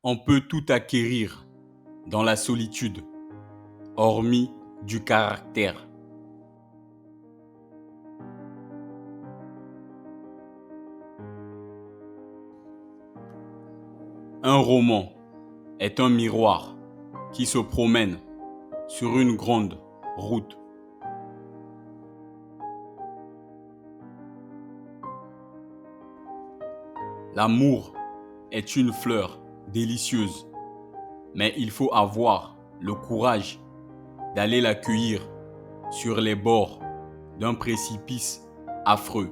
On peut tout acquérir dans la solitude, hormis du caractère. Un roman est un miroir qui se promène sur une grande route. L'amour est une fleur délicieuse, mais il faut avoir le courage d'aller la cueillir sur les bords d'un précipice affreux.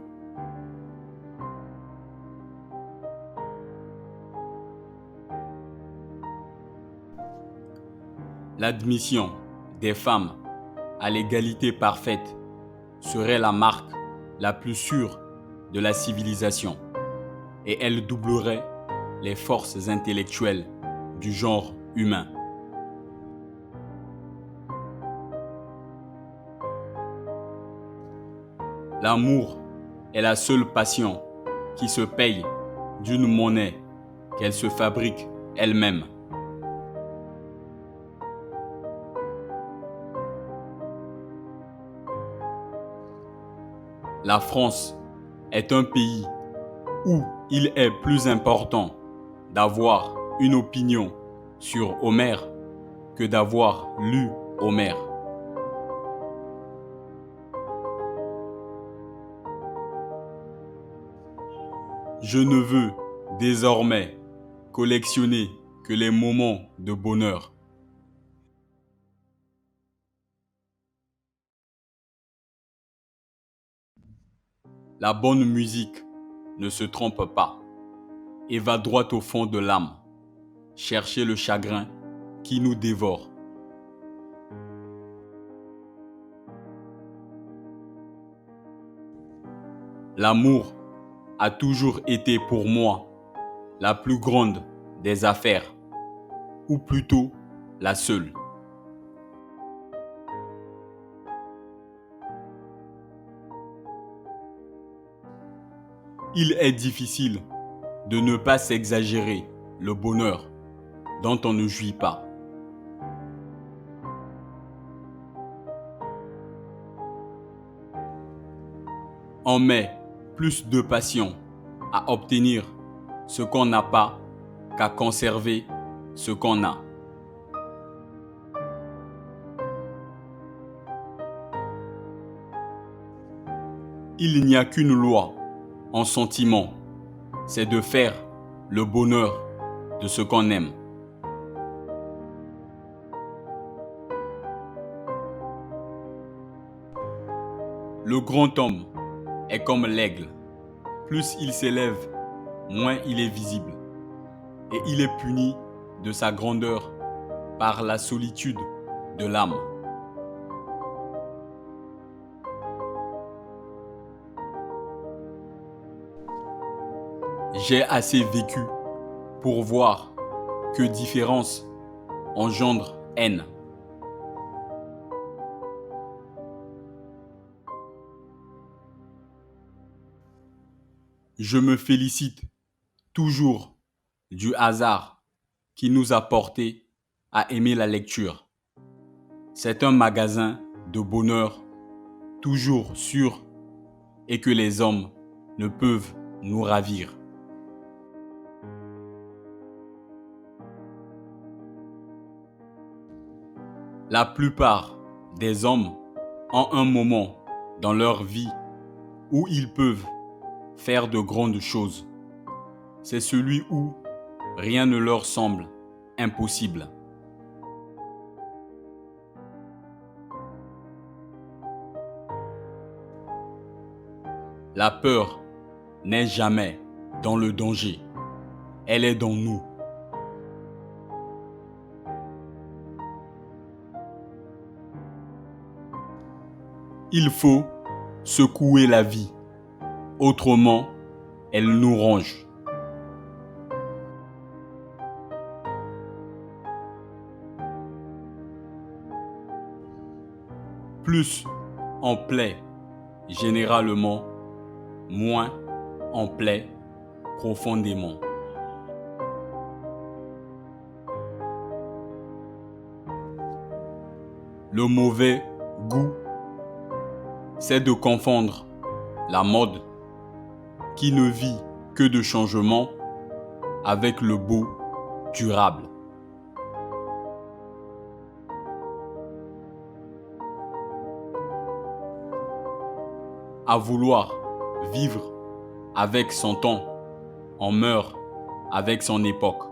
L'admission des femmes à l'égalité parfaite serait la marque la plus sûre de la civilisation et elle doublerait les forces intellectuelles du genre humain. L'amour est la seule passion qui se paye d'une monnaie qu'elle se fabrique elle-même. La France est un pays où il est plus important d'avoir une opinion sur Homère que d'avoir lu Homère. Je ne veux désormais collectionner que les moments de bonheur. La bonne musique ne se trompe pas et va droit au fond de l'âme, chercher le chagrin qui nous dévore. L'amour a toujours été pour moi la plus grande des affaires, ou plutôt la seule. Il est difficile de ne pas s'exagérer le bonheur dont on ne jouit pas. On met plus de passion à obtenir ce qu'on n'a pas qu'à conserver ce qu'on a. Il n'y a qu'une loi en sentiment, c'est de faire le bonheur de ce qu'on aime. Le grand homme est comme l'aigle. Plus il s'élève, moins il est visible. Et il est puni de sa grandeur par la solitude de l'âme. J'ai assez vécu pour voir que différence engendre haine. Je me félicite toujours du hasard qui nous a portés à aimer la lecture. C'est un magasin de bonheur toujours sûr et que les hommes ne peuvent nous ravir. La plupart des hommes ont un moment dans leur vie où ils peuvent faire de grandes choses. C'est celui où rien ne leur semble impossible. La peur n'est jamais dans le danger. Elle est dans nous. Il faut secouer la vie. Autrement, elle nous ronge. Plus on plaît généralement, moins on plaît profondément. Le mauvais goût, c'est de confondre la mode qui ne vit que de changements avec le beau durable. À vouloir vivre avec son temps, on meurt avec son époque.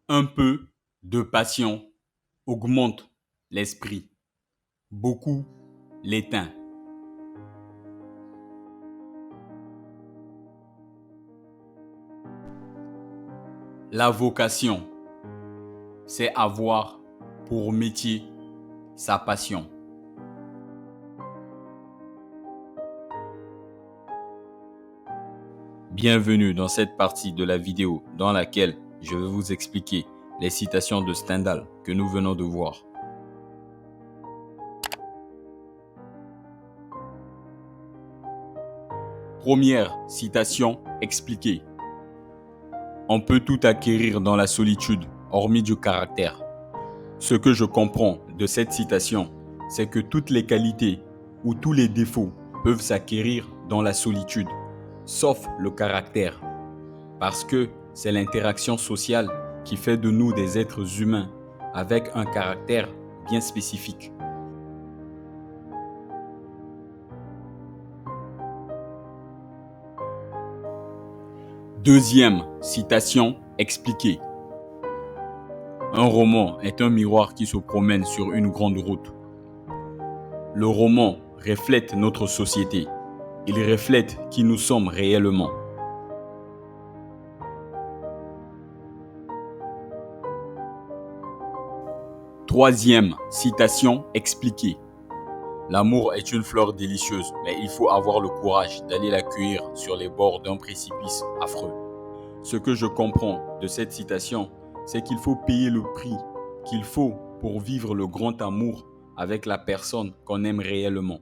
Un peu de passion augmente l'esprit, beaucoup l'éteint. La vocation, c'est avoir pour métier sa passion. Bienvenue dans cette partie de la vidéo dans laquelle je vais vous expliquer les citations de Stendhal que nous venons de voir. Première citation expliquée. On peut tout acquérir dans la solitude, hormis du caractère. Ce que je comprends de cette citation, c'est que toutes les qualités ou tous les défauts peuvent s'acquérir dans la solitude, sauf le caractère. Parce que c'est l'interaction sociale qui fait de nous des êtres humains avec un caractère bien spécifique. Deuxième citation expliquée. Un roman est un miroir qui se promène sur une grande route. Le roman reflète notre société. Il reflète qui nous sommes réellement. Troisième citation expliquée. L'amour est une fleur délicieuse, mais il faut avoir le courage d'aller la cueillir sur les bords d'un précipice affreux. Ce que je comprends de cette citation, c'est qu'il faut payer le prix qu'il faut pour vivre le grand amour avec la personne qu'on aime réellement.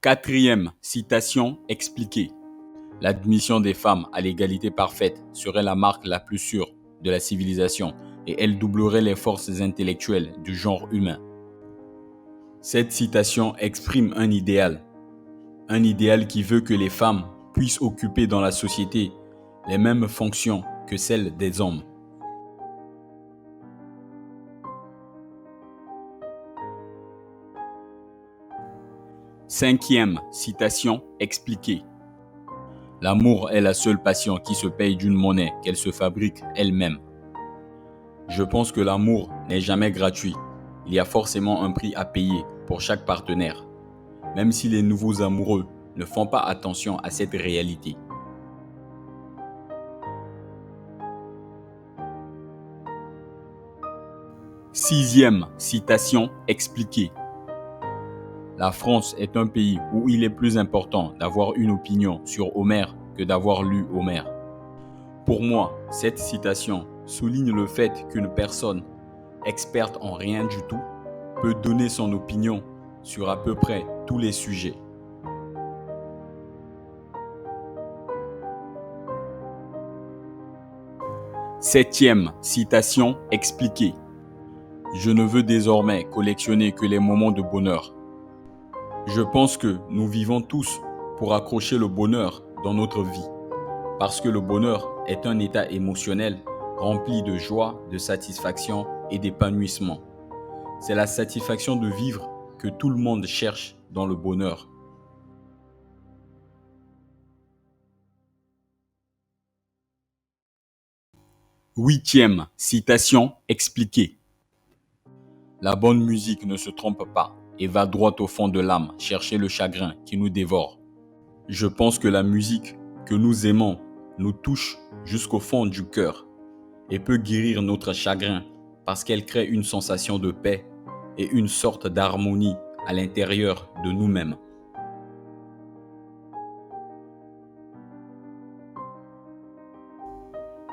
Quatrième citation expliquée. L'admission des femmes à l'égalité parfaite serait la marque la plus sûre de la civilisation et elle doublerait les forces intellectuelles du genre humain. Cette citation exprime un idéal qui veut que les femmes puissent occuper dans la société les mêmes fonctions que celles des hommes. Cinquième citation expliquée. L'amour est la seule passion qui se paye d'une monnaie qu'elle se fabrique elle-même. Je pense que l'amour n'est jamais gratuit. Il y a forcément un prix à payer pour chaque partenaire, même si les nouveaux amoureux ne font pas attention à cette réalité. Sixième citation expliquée. La France est un pays où il est plus important d'avoir une opinion sur Homère que d'avoir lu Homère. Pour moi, cette citation souligne le fait qu'une personne experte en rien du tout peut donner son opinion sur à peu près tous les sujets. Septième citation expliquée. Je ne veux désormais collectionner que les moments de bonheur. Je pense que nous vivons tous pour accrocher le bonheur dans notre vie. Parce que le bonheur est un état émotionnel rempli de joie, de satisfaction et d'épanouissement. C'est la satisfaction de vivre que tout le monde cherche dans le bonheur. Huitième citation expliquée. La bonne musique ne se trompe pas et va droit au fond de l'âme chercher le chagrin qui nous dévore. Je pense que la musique que nous aimons nous touche jusqu'au fond du cœur et peut guérir notre chagrin parce qu'elle crée une sensation de paix et une sorte d'harmonie à l'intérieur de nous-mêmes.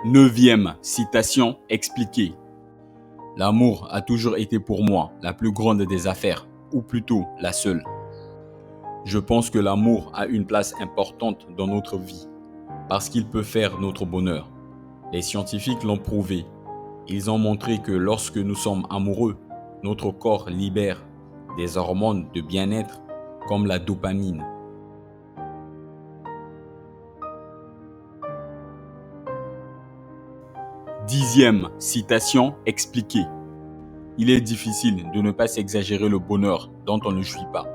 Neuvième citation expliquée. L'amour a toujours été pour moi la plus grande des affaires. ou plutôt la seule. Je pense que l'amour a une place importante dans notre vie parce qu'il peut faire notre bonheur. Les scientifiques l'ont prouvé. Ils ont montré que lorsque nous sommes amoureux, notre corps libère des hormones de bien-être comme la dopamine. Dixième citation expliquée. Il est difficile de ne pas s'exagérer le bonheur dont on ne jouit pas.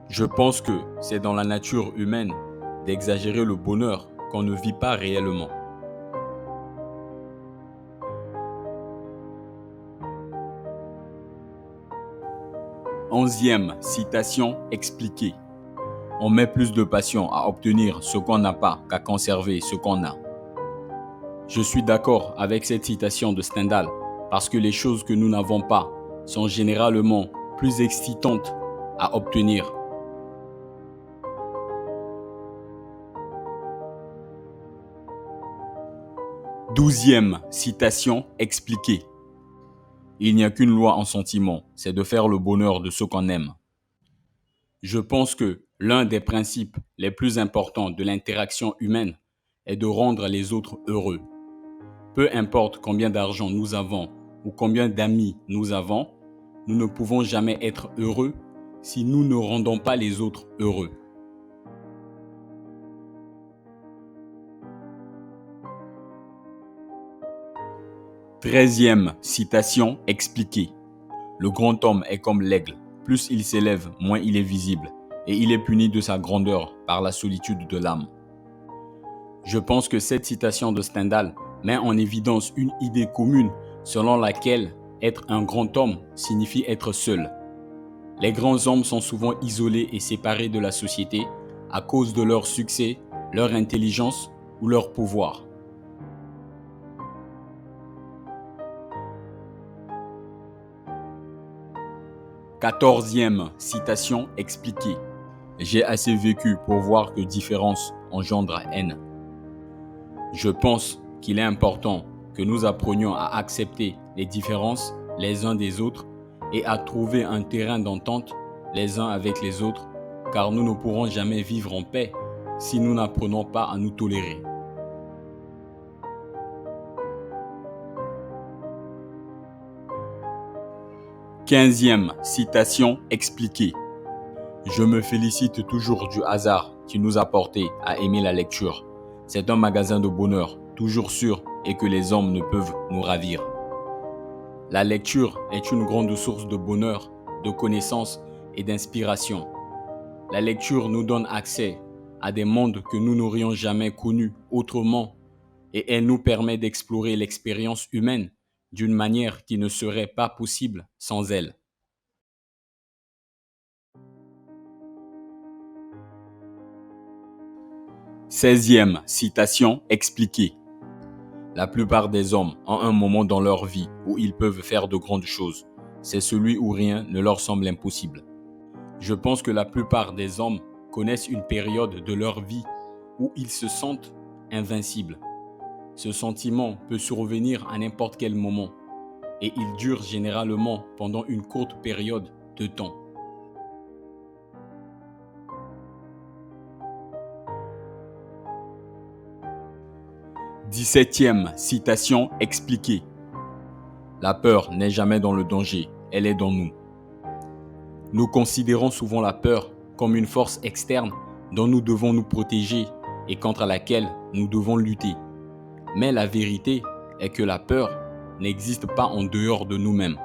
Je pense que c'est dans la nature humaine d'exagérer le bonheur qu'on ne vit pas réellement. Onzième citation expliquée. On met plus de passion à obtenir ce qu'on n'a pas qu'à conserver ce qu'on a. Je suis d'accord avec cette citation de Stendhal parce que les choses que nous n'avons pas sont généralement plus excitantes à obtenir. Douzième citation expliquée. Il n'y a qu'une loi en sentiment, c'est de faire le bonheur de ceux qu'on aime. Je pense que l'un des principes les plus importants de l'interaction humaine est de rendre les autres heureux. Peu importe combien d'argent nous avons ou combien d'amis nous avons, nous ne pouvons jamais être heureux si nous ne rendons pas les autres heureux. Treizième citation expliquée. Le grand homme est comme l'aigle. Plus il s'élève, moins il est visible. Et il est puni de sa grandeur par la solitude de l'âme. Je pense que cette citation de Stendhal met en évidence une idée commune selon laquelle être un grand homme signifie être seul. Les grands hommes sont souvent isolés et séparés de la société à cause de leur succès, leur intelligence ou leur pouvoir. Quatorzième citation expliquée. J'ai assez vécu pour voir que différence engendre haine. Je pense qu'il est important que nous apprenions à accepter les différences les uns des autres et à trouver un terrain d'entente les uns avec les autres, car nous ne pourrons jamais vivre en paix si nous n'apprenons pas à nous tolérer. Quinzième citation expliquée. Je me félicite toujours du hasard qui nous a portés à aimer la lecture. C'est un magasin de bonheur, toujours sûr et que les hommes ne peuvent nous ravir. La lecture est une grande source de bonheur, de connaissances et d'inspiration. La lecture nous donne accès à des mondes que nous n'aurions jamais connus autrement et elle nous permet d'explorer l'expérience humaine d'une manière qui ne serait pas possible sans elle. Seizième citation expliquée. La plupart des hommes ont un moment dans leur vie où ils peuvent faire de grandes choses. C'est celui où rien ne leur semble impossible. Je pense que la plupart des hommes connaissent une période de leur vie où ils se sentent invincibles. Ce sentiment peut survenir à n'importe quel moment et il dure généralement pendant une courte période de temps. 17e citation expliquée. La peur n'est jamais dans le danger, elle est dans nous. Nous considérons souvent la peur comme une force externe dont nous devons nous protéger et contre laquelle nous devons lutter. Mais la vérité est que la peur n'existe pas en dehors de nous-mêmes.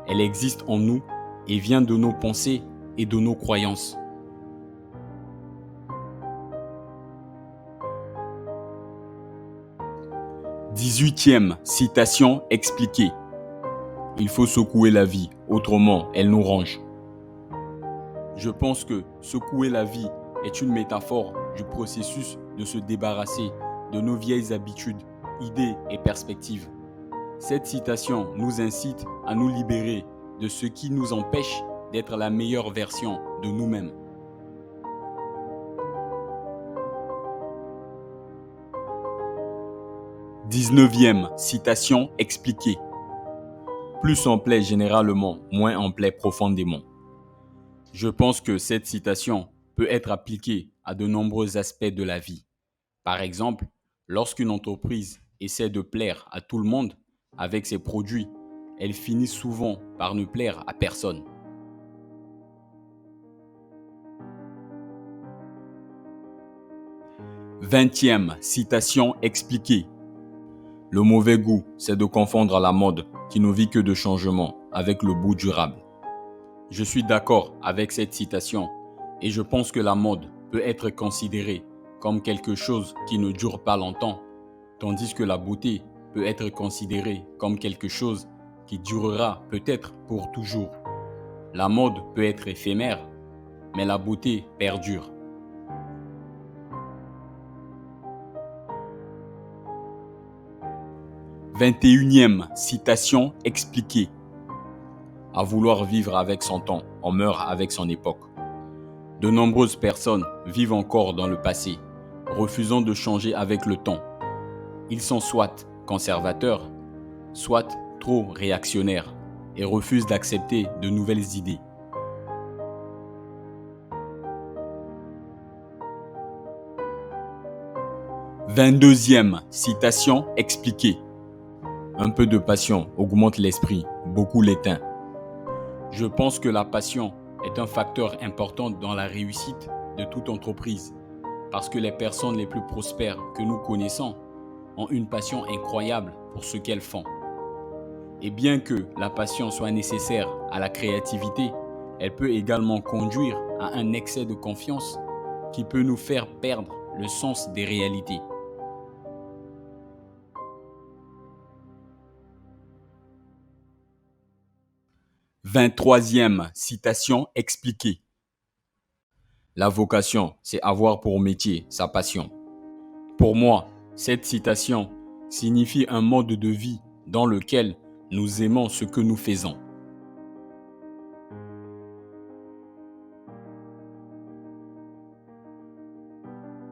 Elle existe en nous et vient de nos pensées et de nos croyances. 18e citation expliquée. Il faut secouer la vie, autrement elle nous ronge. Je pense que secouer la vie est une métaphore du processus de se débarrasser de nos vieilles habitudes, idées et perspectives. Cette citation nous incite à nous libérer de ce qui nous empêche d'être la meilleure version de nous-mêmes. 19e citation expliquée. Plus on plaît généralement, moins on plaît profondément. Je pense que cette citation peut être appliquée à de nombreux aspects de la vie. Par exemple, lorsqu'une entreprise essaie de plaire à tout le monde avec ses produits, elle finit souvent par ne plaire à personne. 20e citation expliquée. Le mauvais goût, c'est de confondre la mode, qui ne vit que de changements, avec le goût durable. Je suis d'accord avec cette citation et je pense que la mode peut être considérée comme quelque chose qui ne dure pas longtemps, tandis que la beauté peut être considérée comme quelque chose qui durera peut-être pour toujours. La mode peut être éphémère, mais la beauté perdure. 21e citation expliquée. À vouloir vivre avec son temps, on meurt avec son époque. De nombreuses personnes vivent encore dans le passé, refusant de changer avec le temps. Ils sont soit conservateurs, soit trop réactionnaires et refusent d'accepter de nouvelles idées. 22e citation expliquée. Un peu de passion augmente l'esprit, beaucoup l'éteint. Je pense que la passion est un facteur important dans la réussite de toute entreprise parce que les personnes les plus prospères que nous connaissons ont une passion incroyable pour ce qu'elles font. Et bien que la passion soit nécessaire à la créativité, elle peut également conduire à un excès de confiance qui peut nous faire perdre le sens des réalités. 23e citation expliquée. La vocation, c'est avoir pour métier sa passion. Pour moi, cette citation signifie un mode de vie dans lequel nous aimons ce que nous faisons.